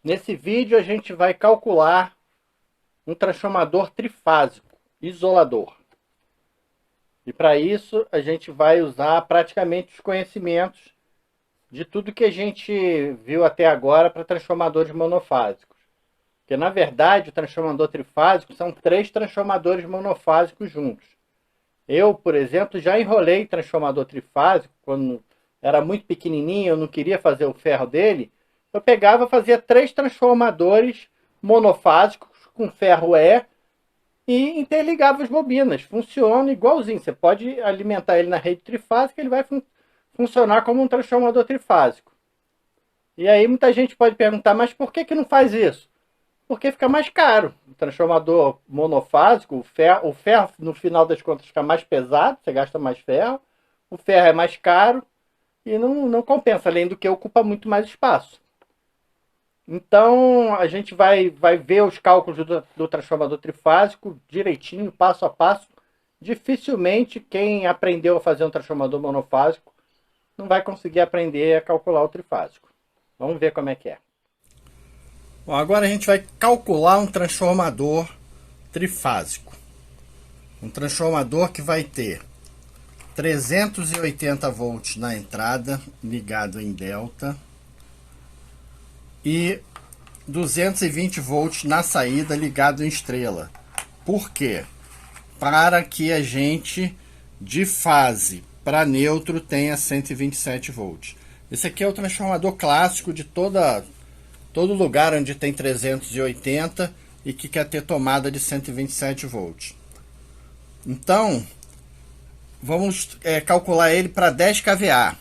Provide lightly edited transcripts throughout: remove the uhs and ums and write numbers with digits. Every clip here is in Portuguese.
Nesse vídeo a gente vai calcular um transformador trifásico isolador. E para isso a gente vai usar praticamente os conhecimentos de tudo que a gente viu até agora para transformadores monofásicos. Porque na verdade o transformador trifásico são 3 transformadores monofásicos juntos. Eu, por exemplo, já enrolei transformador trifásico quando era muito pequenininho, eu não queria fazer o ferro dele. Eu pegava, fazia 3 transformadores monofásicos com ferro e interligava as bobinas. Funciona igualzinho. Você pode alimentar ele na rede trifásica, ele vai funcionar como um transformador trifásico. E aí muita gente pode perguntar, mas por que não faz isso? Porque fica mais caro. O transformador monofásico, o ferro no final das contas fica mais pesado, você gasta mais ferro, o ferro é mais caro e não compensa, além do que ocupa muito mais espaço. Então a gente vai ver os cálculos do transformador trifásico direitinho, passo a passo. Dificilmente quem aprendeu a fazer um transformador monofásico não vai conseguir aprender a calcular o trifásico. Vamos ver como é que é. Bom, agora a gente vai calcular um transformador trifásico. Um transformador que vai ter 380 volts na entrada, ligado em delta, e 220 volts na saída, ligado em estrela. Por quê? Para que a gente, de fase para neutro, tenha 127 volts. Esse aqui é o transformador clássico de todo lugar onde tem 380 e que quer ter tomada de 127 volts. Então, vamos calcular ele para 10 kVA.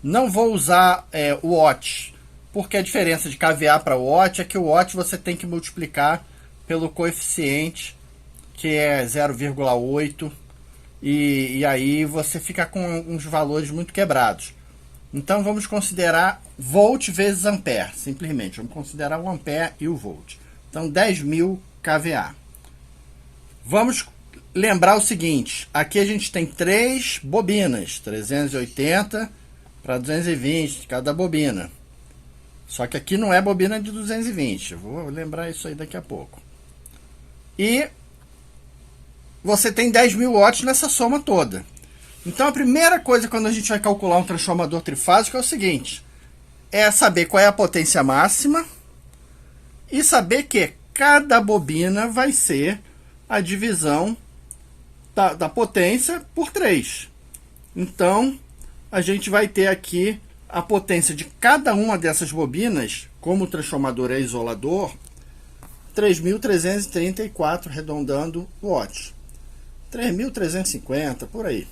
Não vou usar o watt, porque a diferença de kVA para watt é que o watt você tem que multiplicar pelo coeficiente, que é 0,8, e aí você fica com uns valores muito quebrados. Então vamos considerar volt vezes ampere, simplesmente. Vamos considerar o ampere e o volt. Então 10.000 kVA. Vamos lembrar o seguinte, aqui a gente tem 3 bobinas, 380 para 220 cada bobina. Só que aqui não é bobina de 220, eu vou lembrar isso aí daqui a pouco. E você tem 10.000 watts nessa soma toda. Então a primeira coisa quando a gente vai calcular um transformador trifásico é o seguinte, é saber qual é a potência máxima e saber que cada bobina vai ser a divisão da potência por 3. Então a gente vai ter aqui a potência de cada uma dessas bobinas, como o transformador é isolador, 3.334, arredondando watts. 3.350, por aí.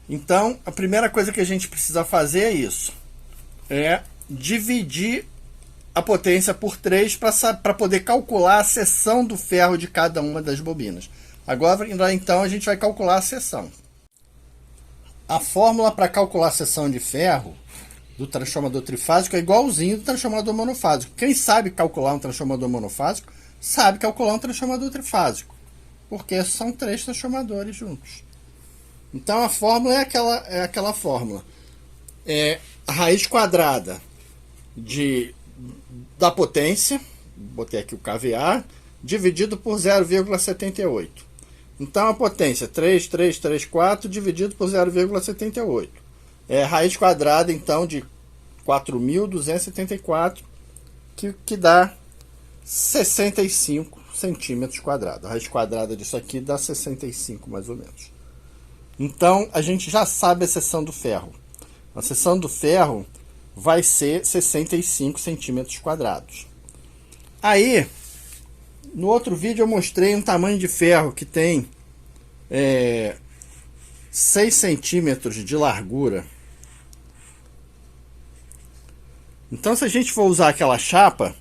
Então, a primeira coisa que a gente precisa fazer é isso. É dividir a potência por 3 para poder calcular a seção do ferro de cada uma das bobinas. Agora, então, a gente vai calcular a seção. A fórmula para calcular a seção de ferro do transformador trifásico é igualzinho do transformador monofásico. Quem sabe calcular um transformador monofásico, sabe calcular um transformador trifásico, porque são 3 transformadores juntos. Então a fórmula é aquela fórmula. É a raiz quadrada da potência, botei aqui o kVA, dividido por 0,78. Então a potência 3.334 dividido por 0,78. É a raiz quadrada então de 4.274, que dá 65 centímetros quadrados. A raiz quadrada disso aqui dá 65 mais ou menos. Então a gente já sabe a seção do ferro. A seção do ferro vai ser 65 centímetros quadrados. Aí, no outro vídeo eu mostrei um tamanho de ferro que tem 6 centímetros de largura. Então se a gente for usar aquela chapa,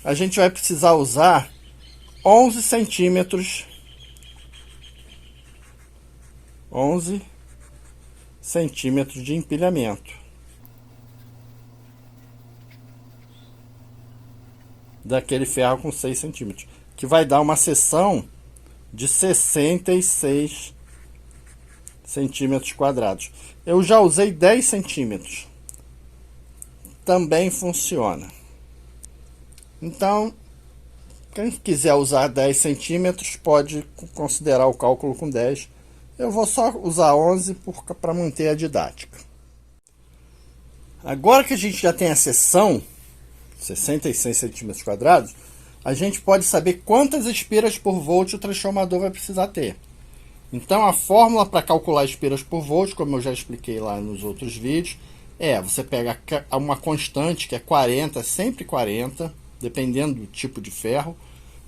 a gente vai precisar usar 11 centímetros 11 centímetros de empilhamento daquele ferro com 6 centímetros, que vai dar uma seção de 66 centímetros quadrados. Eu já usei 10 centímetros, também funciona. Então, quem quiser usar 10 centímetros pode considerar o cálculo com 10. Eu vou só usar 11 para manter a didática. Agora que a gente já tem a seção, 66 centímetros quadrados, a gente pode saber quantas espiras por volt o transformador vai precisar ter. Então a fórmula para calcular espiras por volt, como eu já expliquei lá nos outros vídeos, você pega uma constante que é 40, sempre 40, dependendo do tipo de ferro,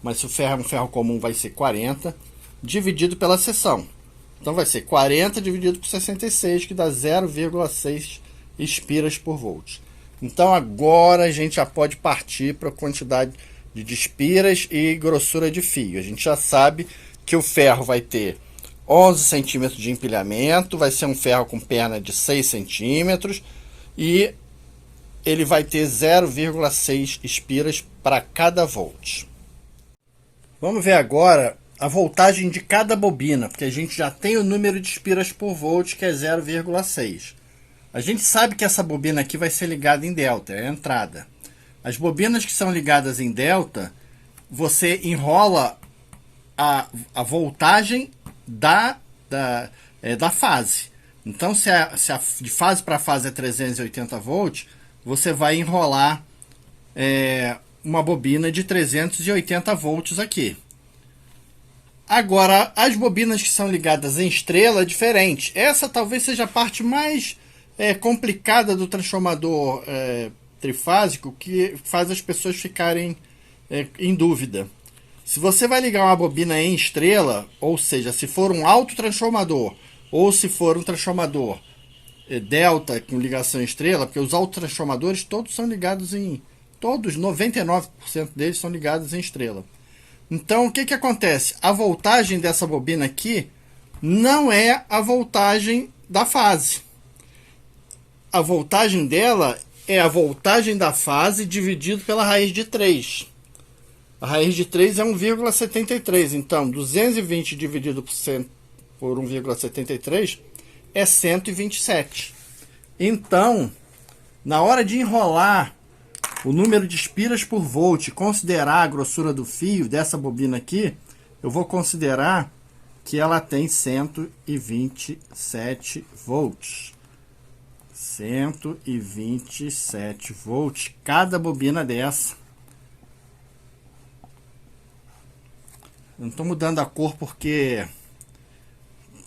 mas se o ferro é um ferro comum vai ser 40, dividido pela seção. Então vai ser 40 dividido por 66, que dá 0,6 espiras por volt. Então agora a gente já pode partir para a quantidade de espiras e grossura de fio. A gente já sabe que o ferro vai ter 11 centímetros de empilhamento, vai ser um ferro com perna de 6 centímetros e ele vai ter 0,6 espiras para cada volt. Vamos ver agora a voltagem de cada bobina, porque a gente já tem o número de espiras por volt, que é 0,6. A gente sabe que essa bobina aqui vai ser ligada em delta, é a entrada. As bobinas que são ligadas em delta, você enrola a voltagem da fase. Então, se de fase para fase é 380 volts, você vai enrolar uma bobina de 380 volts aqui. Agora, as bobinas que são ligadas em estrela é diferente. Essa talvez seja a parte mais complicada do transformador trifásico, que faz as pessoas ficarem em dúvida. Se você vai ligar uma bobina em estrela, ou seja, se for um autotransformador, ou se for um transformador delta com ligação em estrela, porque os autotransformadores todos são ligados em... Todos, 99% deles são ligados em estrela. Então, o que acontece? A voltagem dessa bobina aqui não é a voltagem da fase. A voltagem dela é a voltagem da fase dividido pela raiz de 3. A raiz de 3 é 1,73. Então, 220 dividido por 1,73 é 127. Então, na hora de enrolar o número de espiras por volt, considerar a grossura do fio dessa bobina aqui, eu vou considerar que ela tem 127 volts. 127 volts cada bobina dessa. Eu não estou mudando a cor porque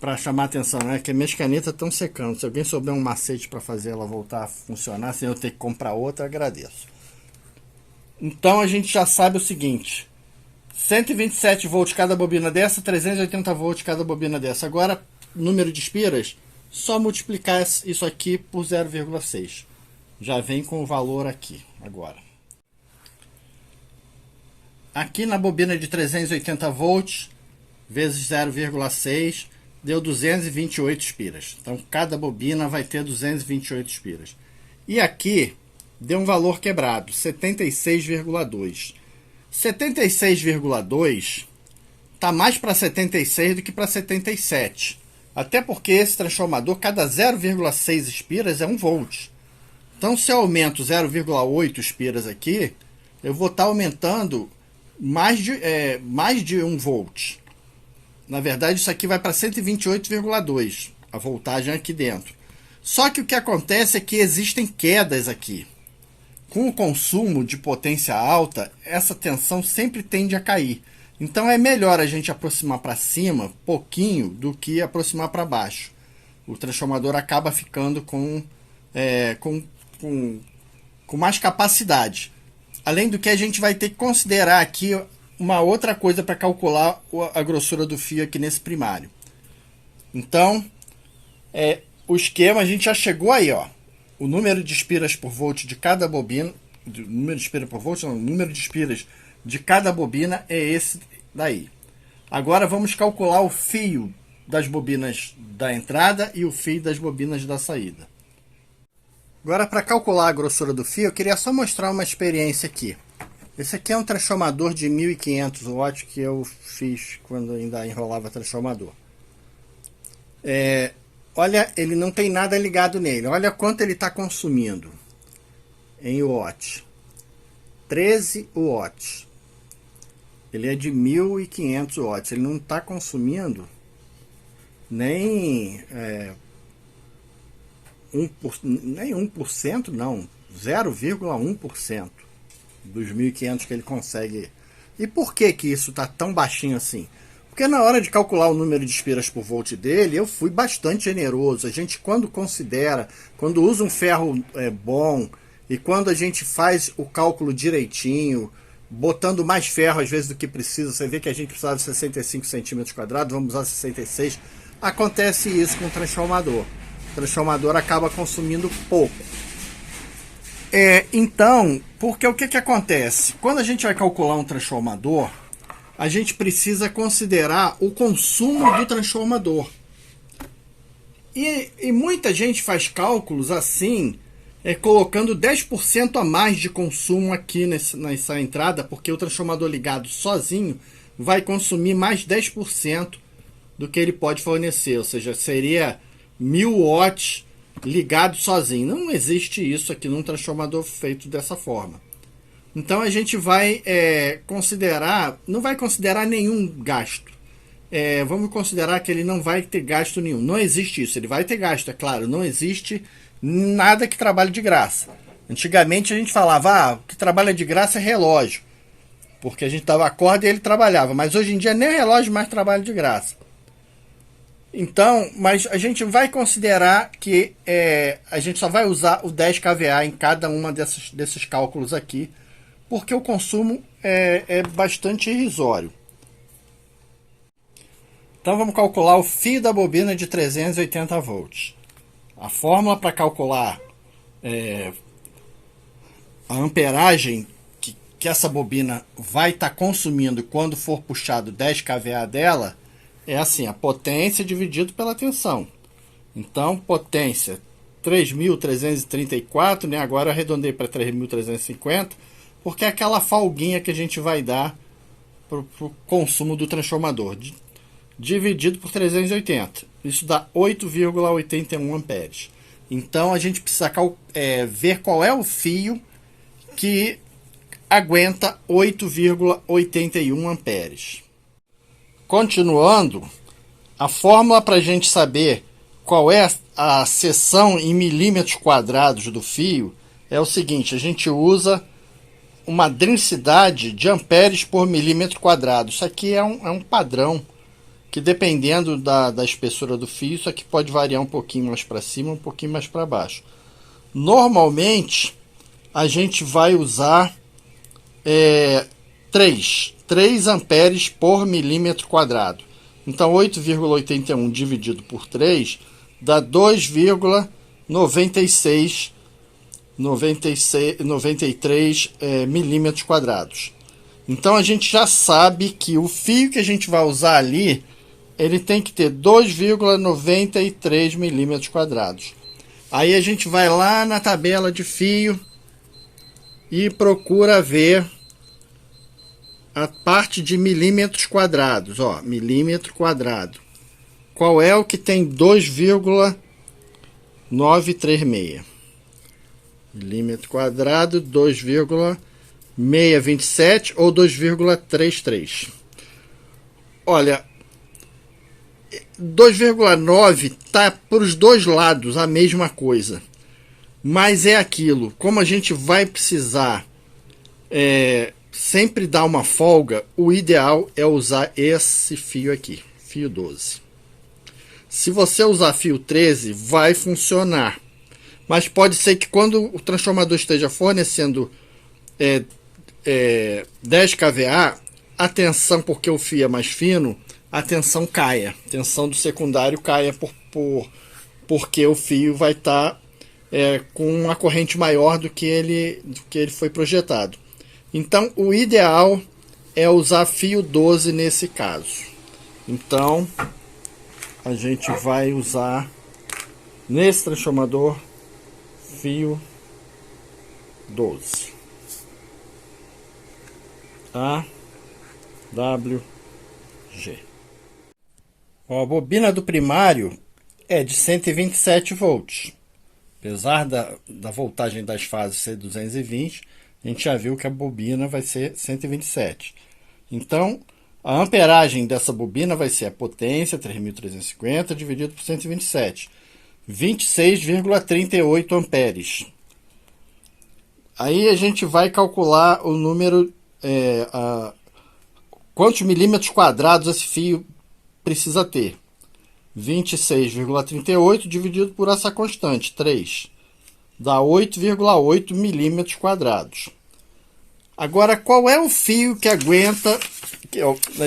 para chamar a atenção, né? Que minhas canetas estão secando. Se alguém souber um macete para fazer ela voltar a funcionar sem eu ter que comprar outra, agradeço. Então a gente já sabe o seguinte: 127 volts cada bobina dessa, 380 volts cada bobina dessa. Agora, número de espiras, só multiplicar isso aqui por 0,6. Já vem com o valor aqui agora. Aqui na bobina de 380 volts vezes 0,6 deu 228 espiras. Então cada bobina vai ter 228 espiras. E aqui deu um valor quebrado, 76,2. 76,2 está mais para 76 do que para 77. Até porque esse transformador, cada 0,6 espiras é 1 volt. Então, se eu aumento 0,8 espiras aqui, eu vou estar aumentando mais de 1 volt. Na verdade, isso aqui vai para 128,2, a voltagem aqui dentro. Só que o que acontece é que existem quedas aqui. Com o consumo de potência alta, essa tensão sempre tende a cair. Então é melhor a gente aproximar para cima, pouquinho, do que aproximar para baixo. O transformador acaba ficando com mais capacidade. Além do que a gente vai ter que considerar aqui uma outra coisa para calcular a grossura do fio aqui nesse primário. Então, o esquema a gente já chegou aí, ó. O número de espiras por volt de cada bobina, o número de espiras de cada bobina é esse daí. Agora vamos calcular o fio das bobinas da entrada e o fio das bobinas da saída. Agora, para calcular a grossura do fio, eu queria só mostrar uma experiência aqui. Esse aqui é um transformador de 1500 watts que eu fiz quando ainda enrolava transformador. Olha, ele não tem nada ligado nele. Olha quanto ele está consumindo em watts. 13 watts. Ele é de 1.500 watts. Ele não está consumindo nem 1%, não. 0,1% dos 1.500 que ele consegue. E por que que isso está tão baixinho assim? Porque na hora de calcular o número de espiras por volt dele, eu fui bastante generoso. A gente, quando usa um ferro bom, e quando a gente faz o cálculo direitinho, botando mais ferro às vezes do que precisa, você vê que a gente precisava de 65 centímetros quadrados, vamos usar 66, acontece isso com o transformador. O transformador acaba consumindo pouco. Então, porque o que acontece? Quando a gente vai calcular um transformador, a gente precisa considerar o consumo do transformador. E muita gente faz cálculos assim, colocando 10% a mais de consumo aqui nessa entrada, porque o transformador ligado sozinho vai consumir mais 10% do que ele pode fornecer, ou seja, seria 1.000 watts ligado sozinho. Não existe isso aqui num transformador feito dessa forma. Então a gente vai considerar, não vai considerar nenhum gasto. Vamos considerar que ele não vai ter gasto nenhum. Não existe isso. Ele vai ter gasto, é claro. Não existe nada que trabalhe de graça. Antigamente a gente falava, o que trabalha de graça é relógio, porque a gente dava a corda e ele trabalhava. Mas hoje em dia nem relógio mais trabalha de graça. Então, mas a gente vai considerar que a gente só vai usar o 10 kVA em cada uma desses cálculos aqui, porque o consumo é bastante irrisório. Então vamos calcular o fio da bobina de 380 volts. A fórmula para calcular a amperagem que essa bobina vai estar consumindo quando for puxado 10 kVA dela é assim, a potência dividido pela tensão. Então, potência 3.334, né? Agora eu arredondei para 3.350, porque é aquela folguinha que a gente vai dar para o consumo do transformador, dividido por 380. Isso dá 8,81 amperes. Então a gente precisa ver qual é o fio que aguenta 8,81 amperes. Continuando, a fórmula para a gente saber qual é a seção em milímetros quadrados do fio é o seguinte: a gente usa uma densidade de amperes por milímetro quadrado. Isso aqui é um padrão que, dependendo da espessura do fio, isso aqui pode variar um pouquinho mais para cima, um pouquinho mais para baixo. Normalmente a gente vai usar 3 amperes por milímetro quadrado. Então 8,81 dividido por 3 dá 2,93 milímetros quadrados. Então a gente já sabe que o fio que a gente vai usar ali, ele tem que ter 2,93 milímetros quadrados. Aí a gente vai lá na tabela de fio e procura ver a parte de milímetros quadrados, ó, milímetro quadrado. Qual é o que tem 2,936? Milímetro quadrado, 2,627 ou 2,33. Olha, 2,9 tá para os dois lados a mesma coisa. Mas é aquilo, como a gente vai precisar sempre dar uma folga, o ideal é usar esse fio aqui, fio 12. Se você usar fio 13, vai funcionar. Mas pode ser que quando o transformador esteja fornecendo 10 kVA, a tensão, porque o fio é mais fino, a tensão caia. A tensão do secundário caia porque o fio vai estar com uma corrente maior do que ele foi projetado. Então, o ideal é usar fio 12 nesse caso. Então, a gente vai usar nesse transformador fio 12. AWG. A bobina do primário é de 127 volts. Apesar da voltagem das fases ser 220, a gente já viu que a bobina vai ser 127. Então, a amperagem dessa bobina vai ser a potência, 3.350, dividido por 127. 26,38 amperes. Aí a gente vai calcular o número, quantos milímetros quadrados esse fio precisa ter. 26,38 dividido por essa constante, 3. Dá 8,8 milímetros quadrados. Agora, qual é o fio que aguenta,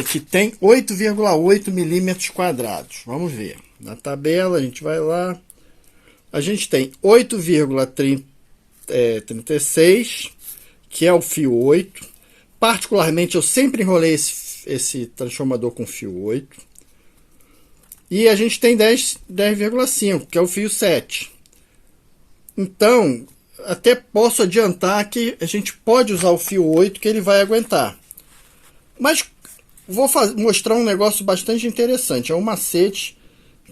que tem 8,8 milímetros quadrados? Vamos ver. Na tabela, a gente vai lá. A gente tem 8,36, que é o fio 8. Particularmente, eu sempre enrolei esse transformador com fio 8. E a gente tem 10,5, que é o fio 7. Então, até posso adiantar que a gente pode usar o fio 8, que ele vai aguentar. Mas vou mostrar um negócio bastante interessante. É um macete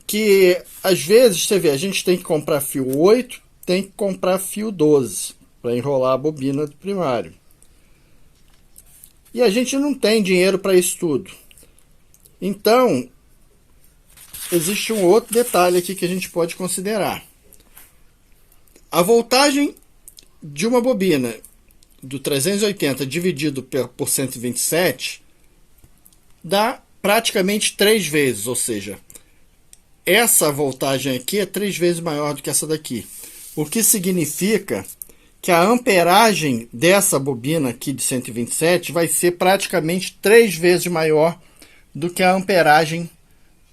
que, às vezes, você vê, a gente tem que comprar fio 8, tem que comprar fio 12 para enrolar a bobina do primário. E a gente não tem dinheiro para isso tudo. Então, existe um outro detalhe aqui que a gente pode considerar. A voltagem de uma bobina do 380 dividido por 127 dá praticamente 3 vezes, ou seja, essa voltagem aqui é 3 vezes maior do que essa daqui. O que significa que a amperagem dessa bobina aqui de 127 vai ser praticamente 3 vezes maior do que a amperagem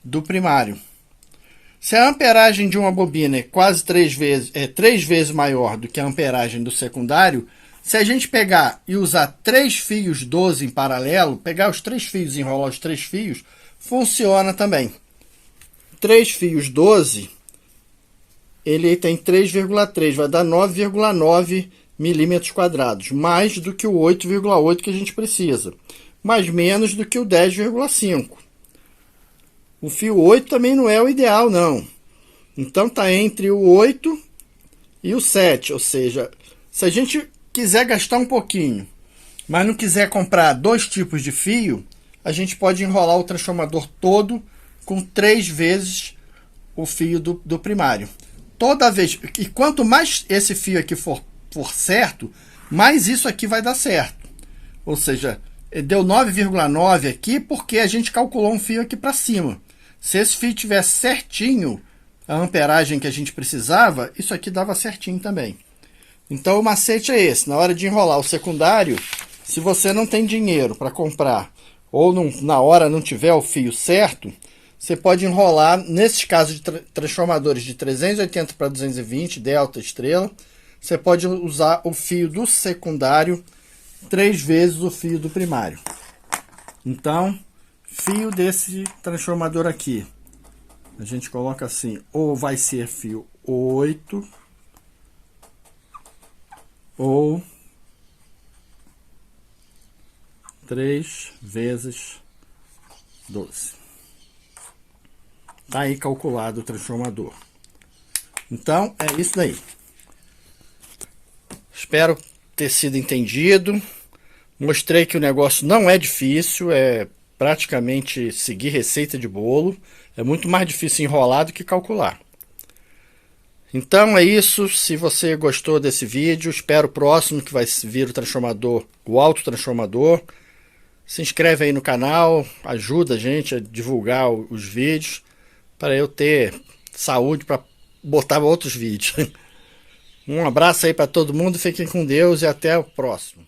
do primário. Se a amperagem de uma bobina é quase 3 vezes maior do que a amperagem do secundário, se a gente pegar e usar 3 fios 12 em paralelo, pegar os 3 fios e enrolar os 3 fios, funciona também. 3 fios 12, ele tem 3,3, vai dar 9,9 milímetros quadrados, mais do que o 8,8 que a gente precisa, mas menos do que o 10,5. O fio 8 também não é o ideal, não. Então está entre o 8 e o 7, ou seja, se a gente quiser gastar um pouquinho, mas não quiser comprar 2 tipos de fio, a gente pode enrolar o transformador todo com 3 vezes o fio do primário. Toda vez, e quanto mais esse fio aqui for certo, mais isso aqui vai dar certo. Ou seja, deu 9,9 aqui porque a gente calculou um fio aqui para cima. Se esse fio tivesse certinho a amperagem que a gente precisava, isso aqui dava certinho também. Então o macete é esse. Na hora de enrolar o secundário, se você não tem dinheiro para comprar ou na hora não tiver o fio certo, você pode enrolar, nesses casos de transformadores de 380 para 220, delta, estrela, você pode usar o fio do secundário 3 vezes o fio do primário. Então, fio desse transformador aqui, a gente coloca assim, ou vai ser fio 8, ou 3 vezes 12. Tá aí calculado o transformador. Então, é isso daí. Espero ter sido entendido. Mostrei que o negócio não é difícil, é praticamente seguir receita de bolo. É muito mais difícil enrolar do que calcular. Então é isso. Se você gostou desse vídeo, espero o próximo, que vai vir o transformador, o autotransformador. Se inscreve aí no canal, ajuda a gente a divulgar os vídeos, para eu ter saúde para botar outros vídeos. Um abraço aí para todo mundo, fiquem com Deus e até o próximo.